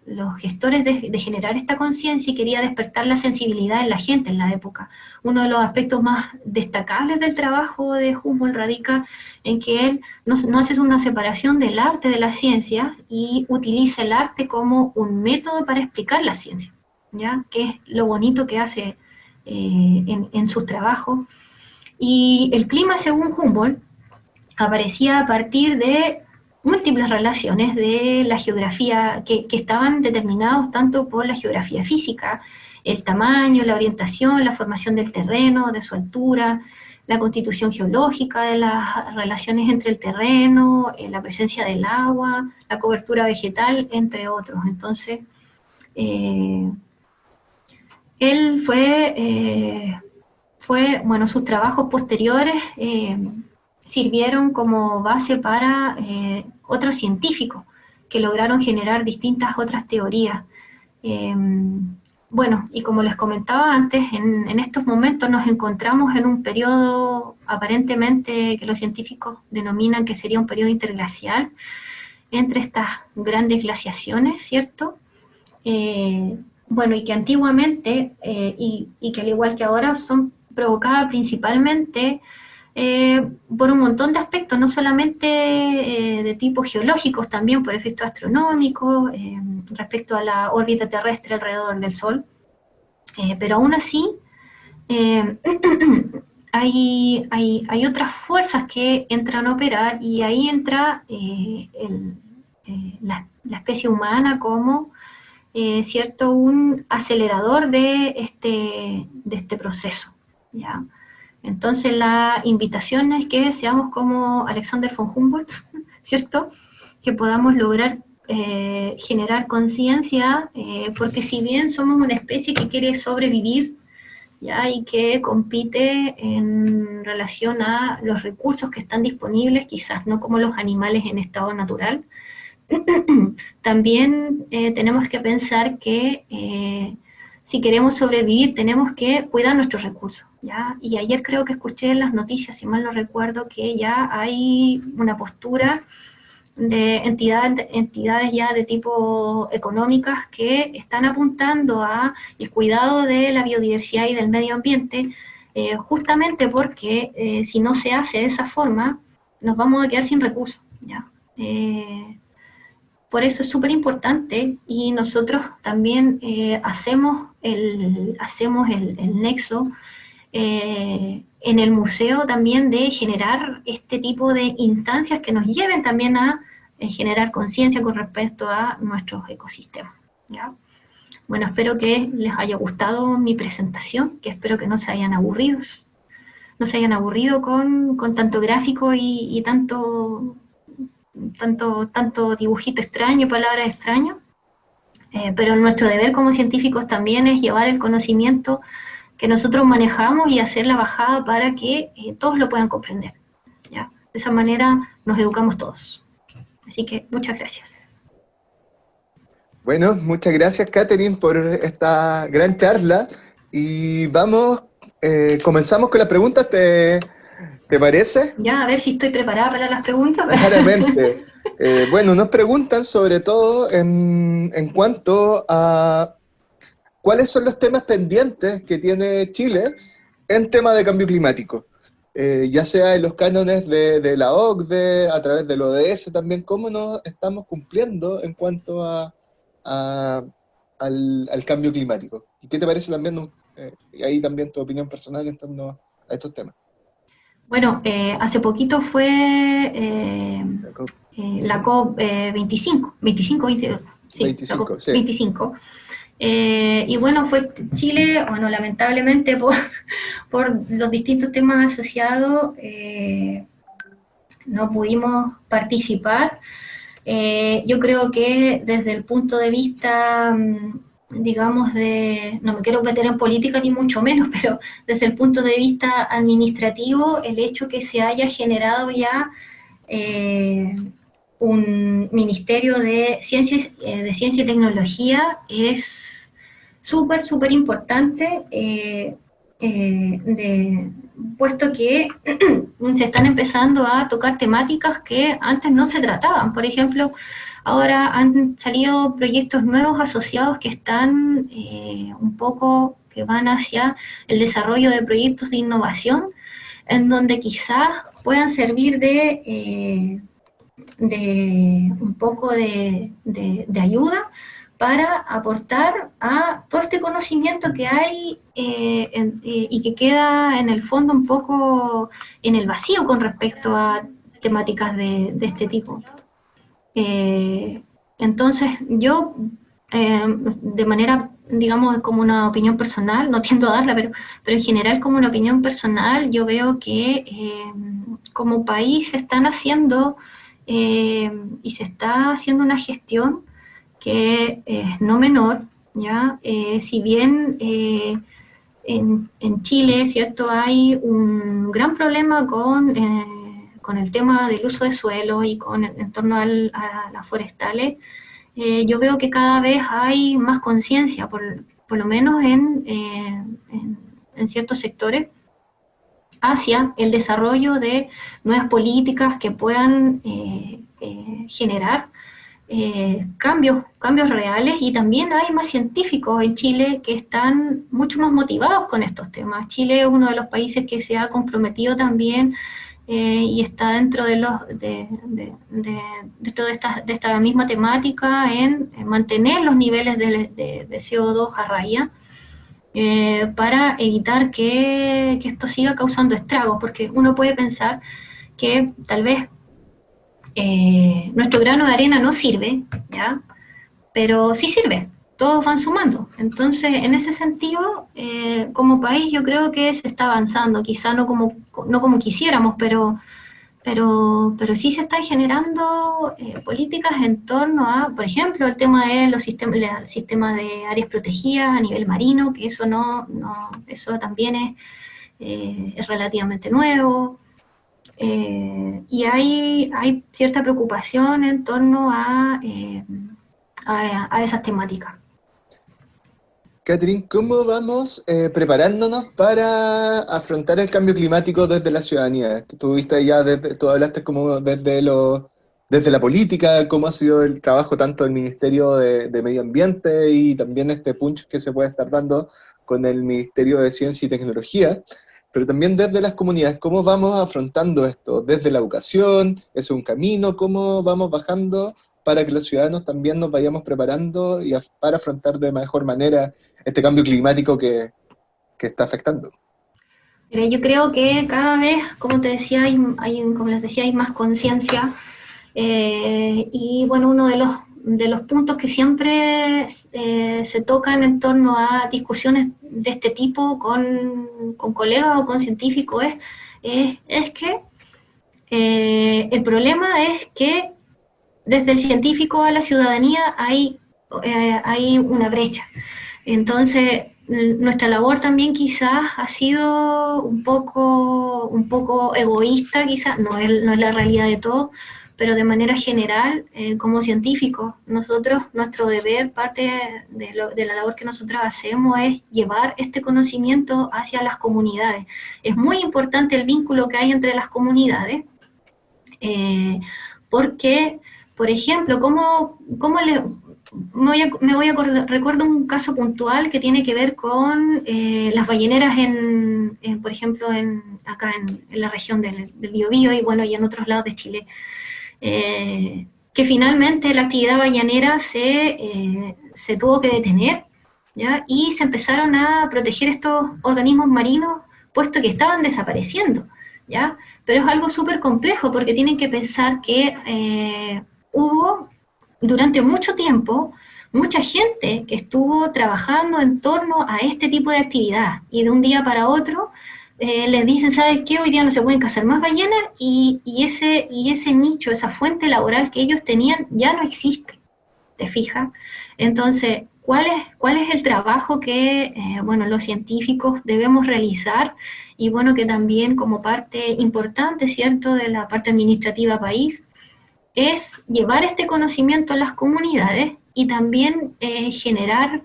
[SPEAKER 2] los gestores de generar esta conciencia y quería despertar la sensibilidad en la gente en la época. Uno de los aspectos más destacables del trabajo de Humboldt radica en que él no hace una separación del arte de la ciencia y utiliza el arte como un método para explicar la ciencia, ¿ya? Que es lo bonito que hace en sus trabajos. Y el clima, según Humboldt, aparecía a partir de múltiples relaciones de la geografía que estaban determinados tanto por la geografía física, el tamaño, la orientación, la formación del terreno, de su altura, la constitución geológica de las relaciones entre el terreno, la presencia del agua, la cobertura vegetal, entre otros. Entonces, él bueno, sus trabajos posteriores sirvieron como base para otros científicos que lograron generar distintas otras teorías. Bueno, y como les comentaba antes, en estos momentos nos encontramos en un periodo aparentemente que los científicos denominan que sería un periodo interglacial entre estas grandes glaciaciones, ¿cierto? Bueno, y que antiguamente, y que al igual que ahora, son provocadas principalmente por un montón de aspectos, no solamente de tipo geológicos, también por efectos astronómicos, respecto a la órbita terrestre alrededor del Sol. Pero aún así, hay otras fuerzas que entran a operar, y ahí entra la especie humana como cierto, un acelerador de este proceso, ¿ya? Entonces la invitación es que seamos como Alexander von Humboldt, ¿cierto? Que podamos lograr generar conciencia, porque si bien somos una especie que quiere sobrevivir, ¿ya? Y que compite en relación a los recursos que están disponibles, quizás no como los animales en estado natural, también tenemos que pensar que si queremos sobrevivir tenemos que cuidar nuestros recursos, ¿ya? Y ayer creo que escuché en las noticias, si mal no recuerdo, que ya hay una postura de entidades ya de tipo económicas que están apuntando a el cuidado de la biodiversidad y del medio ambiente, justamente porque si no se hace de esa forma, nos vamos a quedar sin recursos, ¿ya? Por eso es súper importante, y nosotros también hacemos el nexo en el museo también de generar este tipo de instancias que nos lleven también a generar conciencia con respecto a nuestros ecosistemas, ¿ya? Bueno, espero que les haya gustado mi presentación, que espero que no se hayan aburrido con tanto gráfico y tanto dibujito extraño, palabras extrañas, pero nuestro deber como científicos también es llevar el conocimiento que nosotros manejamos y hacer la bajada para que todos lo puedan comprender, ¿ya? De esa manera nos educamos todos. Así que muchas gracias.
[SPEAKER 1] Bueno, muchas gracias, Catherine, por esta gran charla. Y comenzamos con las preguntas, ¿te parece?
[SPEAKER 2] Ya, a ver si estoy preparada para las preguntas.
[SPEAKER 1] Claramente. Bueno, nos preguntan sobre todo en cuanto a cuáles son los temas pendientes que tiene Chile en tema de cambio climático. Ya sea en los cánones de la OCDE, a través del ODS también, cómo nos estamos cumpliendo en cuanto al cambio climático. ¿Y qué te parece también, y ahí también tu opinión personal en torno a estos temas?
[SPEAKER 2] Bueno, hace poquito fue la COP 25, 22, sí,
[SPEAKER 1] 25,
[SPEAKER 2] la COP
[SPEAKER 1] sí.
[SPEAKER 2] 25. Y bueno, fue Chile, bueno, lamentablemente por los distintos temas asociados, no pudimos participar. Yo creo que desde el punto de vista, digamos, no me quiero meter en política ni mucho menos, pero desde el punto de vista administrativo, el hecho que se haya generado ya un Ministerio de Ciencia y Tecnología es súper importante, puesto que se están empezando a tocar temáticas que antes no se trataban. Por ejemplo, Ahora han salido proyectos nuevos asociados que están un poco, que van hacia el desarrollo de proyectos de innovación, en donde quizás puedan servir de un poco de ayuda para aportar a todo este conocimiento que hay y que queda en el fondo un poco en el vacío con respecto a temáticas de este tipo. Entonces, yo, de manera, digamos, como una opinión personal, no tiendo a darla, pero en general como una opinión personal, yo veo que como país se están haciendo y se está haciendo una gestión que es no menor, ¿ya? Si bien en Chile, ¿cierto? Hay un gran problema con el tema del uso de suelo y en torno a las forestales. Yo veo que cada vez hay más conciencia, por lo menos en ciertos sectores, hacia el desarrollo de nuevas políticas que puedan generar cambios reales, y también hay más científicos en Chile que están mucho más motivados con estos temas. Chile es uno de los países que se ha comprometido también y está dentro dentro de esta misma temática en mantener los niveles de CO2 a raya para evitar que esto siga causando estragos, porque uno puede pensar que tal vez nuestro grano de arena no sirve, ¿ya? Pero sí sirve, todos van sumando. Entonces, en ese sentido, como país yo creo que se está avanzando, quizá no como quisiéramos, pero sí se están generando políticas en torno a, por ejemplo, el tema de los sistemas de áreas protegidas a nivel marino, que eso eso también es relativamente nuevo. Y hay cierta preocupación en torno a esas temáticas.
[SPEAKER 1] Catherine, ¿cómo vamos preparándonos para afrontar el cambio climático desde la ciudadanía? Tú hablaste como desde la política, cómo ha sido el trabajo tanto del Ministerio de Medio Ambiente y también este punch que se puede estar dando con el Ministerio de Ciencia y Tecnología, pero también desde las comunidades, ¿cómo vamos afrontando esto? Desde la educación, ¿es un camino? ¿Cómo vamos bajando para que los ciudadanos también nos vayamos preparando para afrontar de mejor manera este cambio climático que está afectando?
[SPEAKER 2] Yo creo que cada vez, como te decía, como les decía, hay más conciencia. Y bueno, uno de los puntos que siempre se tocan en torno a discusiones de este tipo con colegas o con científicos es que el problema es que desde el científico a la ciudadanía hay una brecha. Entonces, nuestra labor también quizás ha sido un poco egoísta, quizás, no es la realidad de todo, pero de manera general, como científicos, nuestro deber, parte de la labor que nosotros hacemos es llevar este conocimiento hacia las comunidades. Es muy importante el vínculo que hay entre las comunidades, porque, por ejemplo, recuerdo un caso puntual que tiene que ver con las balleneras por ejemplo, acá en la región del Biobío y bueno, y en otros lados de Chile, que finalmente la actividad ballenera se tuvo que detener, ¿ya? Y se empezaron a proteger estos organismos marinos, puesto que estaban desapareciendo, ¿ya? Pero es algo súper complejo, porque tienen que pensar que hubo durante mucho tiempo mucha gente que estuvo trabajando en torno a este tipo de actividad, y de un día para otro les dicen, ¿sabes qué? Hoy día no se pueden cazar más ballenas, y ese nicho, esa fuente laboral que ellos tenían ya no existe, ¿te fijas? Entonces, ¿cuál es el trabajo que bueno, los científicos debemos realizar? Y bueno, que también como parte importante, ¿cierto?, de la parte administrativa país, es llevar este conocimiento a las comunidades y también generar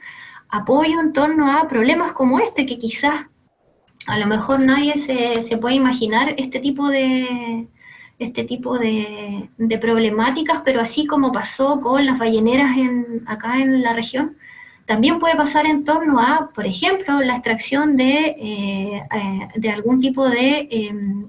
[SPEAKER 2] apoyo en torno a problemas como este, que quizás a lo mejor nadie se puede imaginar este tipo este tipo de problemáticas, pero así como pasó con las balleneras acá en la región, también puede pasar en torno a, por ejemplo, la extracción de algún tipo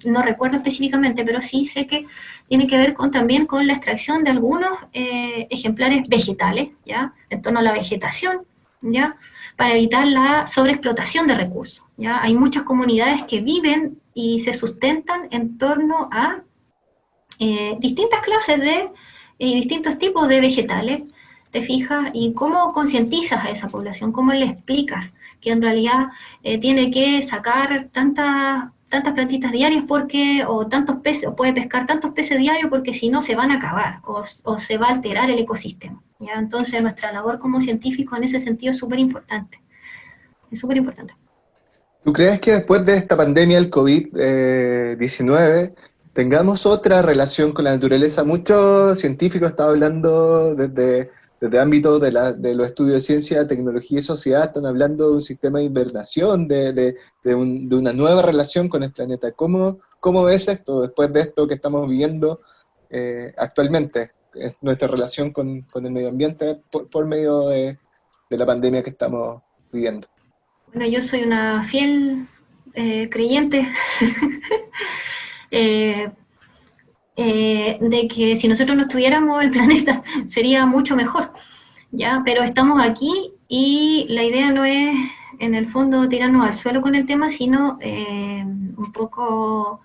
[SPEAKER 2] no recuerdo específicamente, pero sí sé que tiene que ver también con la extracción de algunos ejemplares vegetales, ¿ya? En torno a la vegetación, ¿ya? Para evitar la sobreexplotación de recursos, ¿ya? Hay muchas comunidades que viven y se sustentan en torno a distintas clases distintos tipos de vegetales, ¿te fijas? Y cómo concientizas a esa población, cómo le explicas que en realidad tiene que sacar tantas plantitas diarias o tantos peces, o puede pescar tantos peces diarios porque si no se van a acabar o se va a alterar el ecosistema, ¿ya? Entonces nuestra labor como científicos en ese sentido es súper importante. Es súper importante.
[SPEAKER 1] ¿Tú crees que después de esta pandemia, el COVID-19, tengamos otra relación con la naturaleza? Muchos científicos están hablando desde ámbitos de los estudios de ciencia, tecnología y sociedad, están hablando de un sistema de invernación, de una nueva relación con el planeta. ¿Cómo ves esto después de esto que estamos viviendo actualmente? Nuestra relación con el medio ambiente por medio de la pandemia que estamos viviendo.
[SPEAKER 2] Bueno, yo soy una fiel creyente de que si nosotros no estuviéramos, el planeta sería mucho mejor, ¿ya? Pero estamos aquí y la idea no es, en el fondo, tirarnos al suelo con el tema, sino un poco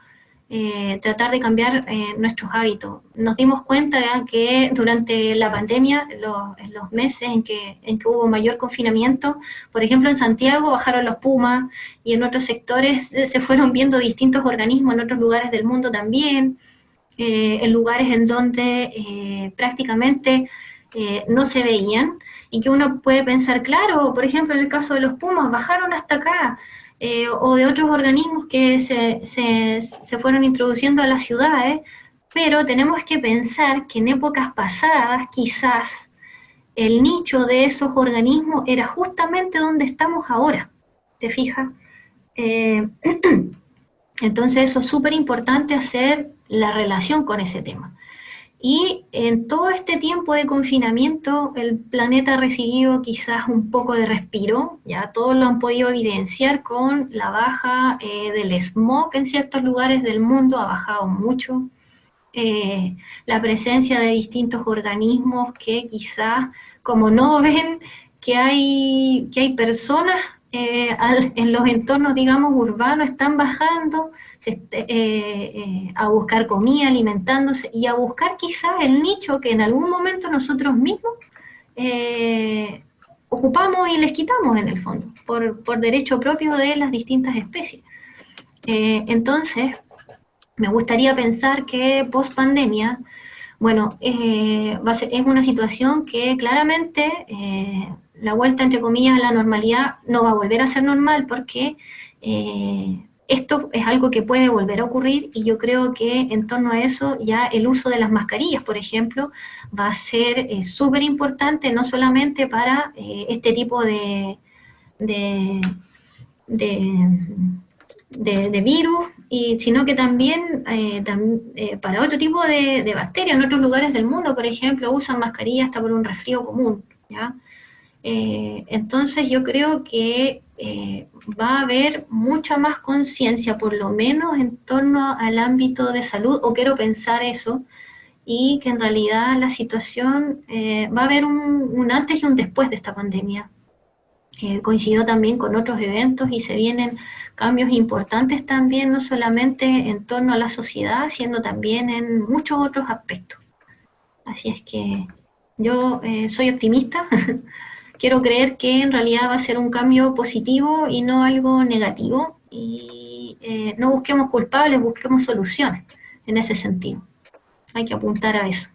[SPEAKER 2] tratar de cambiar nuestros hábitos. Nos dimos cuenta que durante la pandemia, en los meses en que hubo mayor confinamiento, por ejemplo en Santiago bajaron los pumas y en otros sectores se fueron viendo distintos organismos en otros lugares del mundo también, en lugares en donde prácticamente no se veían, y que uno puede pensar, claro, por ejemplo en el caso de los pumas, bajaron hasta acá, o de otros organismos que se fueron introduciendo a las ciudades, pero tenemos que pensar que en épocas pasadas quizás el nicho de esos organismos era justamente donde estamos ahora, ¿te fijas? Entonces eso es súper importante, hacer la relación con ese tema. Y en todo este tiempo de confinamiento, el planeta ha recibido quizás un poco de respiro, ya todos lo han podido evidenciar con la baja del smog en ciertos lugares del mundo, ha bajado mucho. La presencia de distintos organismos que quizás, como no ven que hay personas en los entornos, digamos, urbanos, están bajando a buscar comida, alimentándose, y a buscar quizás el nicho que en algún momento nosotros mismos ocupamos y les quitamos en el fondo, por derecho propio de las distintas especies. Entonces, me gustaría pensar que post pandemia, bueno, es una situación que claramente la vuelta, entre comillas, a la normalidad no va a volver a ser normal, porque esto es algo que puede volver a ocurrir, y yo creo que en torno a eso ya el uso de las mascarillas, por ejemplo, va a ser súper importante, no solamente para este tipo de virus, sino que también para otro tipo de bacterias. En otros lugares del mundo, por ejemplo, usan mascarillas hasta por un resfrío común, ¿ya? Entonces yo creo que va a haber mucha más conciencia, por lo menos en torno al ámbito de salud, o quiero pensar eso, y que en realidad la situación va a haber un antes y un después de esta pandemia. Coincidió también con otros eventos y se vienen cambios importantes también, no solamente en torno a la sociedad, sino también en muchos otros aspectos. Así es que yo soy optimista. Quiero creer que en realidad va a ser un cambio positivo y no algo negativo, y no busquemos culpables, busquemos soluciones en ese sentido. Hay que apuntar a eso.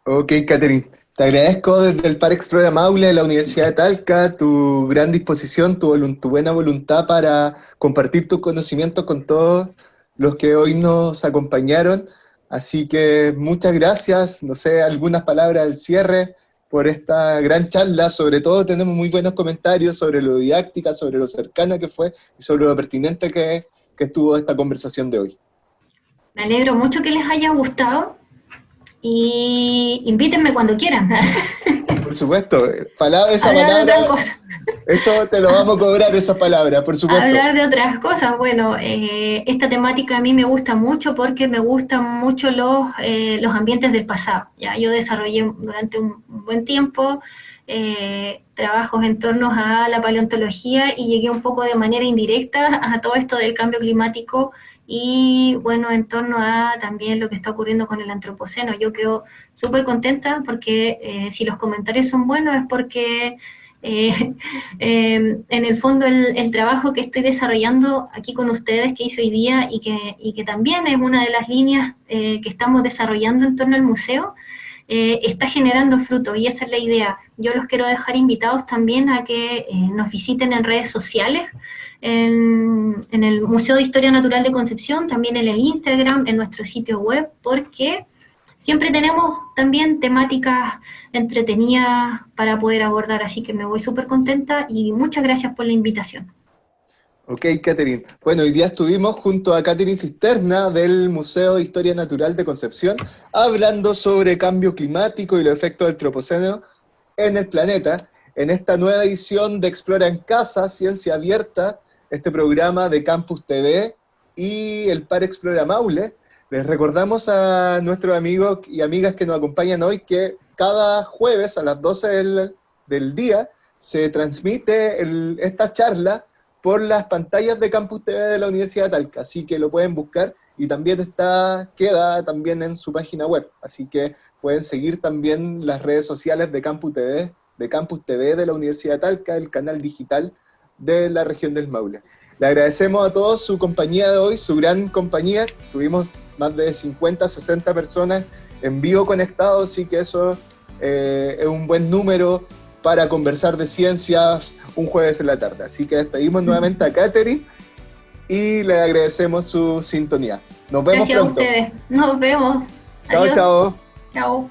[SPEAKER 1] Ok, Catherine, te agradezco desde el Par Explora Maule de la Universidad de Talca tu gran disposición, tu buena voluntad para compartir tu conocimiento con todos los que hoy nos acompañaron. Así que muchas gracias, no sé, algunas palabras al cierre por esta gran charla. Sobre todo tenemos muy buenos comentarios sobre lo didáctica, sobre lo cercana que fue y sobre lo pertinente que estuvo esta conversación de hoy.
[SPEAKER 2] Me alegro mucho que les haya gustado y invítenme cuando quieran.
[SPEAKER 1] Por supuesto, esa
[SPEAKER 2] Hablar de
[SPEAKER 1] palabra,
[SPEAKER 2] otra cosa.
[SPEAKER 1] eso te lo vamos a cobrar, esa palabra, por supuesto.
[SPEAKER 2] Hablar de otras cosas. Bueno, esta temática a mí me gusta mucho porque me gustan mucho los ambientes del pasado. ¿Ya? Yo desarrollé durante un buen tiempo trabajos en torno a la paleontología y llegué un poco de manera indirecta a todo esto del cambio climático y bueno, en torno a también lo que está ocurriendo con el antropoceno. Yo quedo súper contenta porque si los comentarios son buenos es porque en el fondo el trabajo que estoy desarrollando aquí con ustedes, que hice hoy día y que también es una de las líneas que estamos desarrollando en torno al museo, está generando frutos y esa es la idea. Yo los quiero dejar invitados también a que nos visiten en redes sociales, en el Museo de Historia Natural de Concepción, también en el Instagram, en nuestro sitio web, porque siempre tenemos también temáticas entretenidas para poder abordar, así que me voy súper contenta y muchas gracias por la invitación.
[SPEAKER 1] Ok, Catherine. Bueno, hoy día estuvimos junto a Catherine Cisterna del Museo de Historia Natural de Concepción hablando sobre cambio climático y los efectos del antropoceno en el planeta, en esta nueva edición de Explora en Casa, Ciencia Abierta, este programa de Campus TV y el Par Explora Maule. Les recordamos a nuestros amigos y amigas que nos acompañan hoy que cada jueves a las 12 del día se transmite esta charla por las pantallas de Campus TV de la Universidad de Talca, así que lo pueden buscar y también queda también en su página web, así que pueden seguir también las redes sociales de Campus TV de la Universidad de Talca, el canal digital de la región del Maule. Le agradecemos a todos su compañía de hoy, su gran compañía. Tuvimos más de 50, 60 personas en vivo conectados, así que eso es un buen número para conversar de ciencias un jueves en la tarde. Así que despedimos nuevamente a Catherine y le agradecemos su sintonía. Nos vemos
[SPEAKER 2] Gracias
[SPEAKER 1] pronto.
[SPEAKER 2] a ustedes. Nos vemos.
[SPEAKER 1] Chao,
[SPEAKER 2] Adiós.
[SPEAKER 1] chao.
[SPEAKER 2] Chao.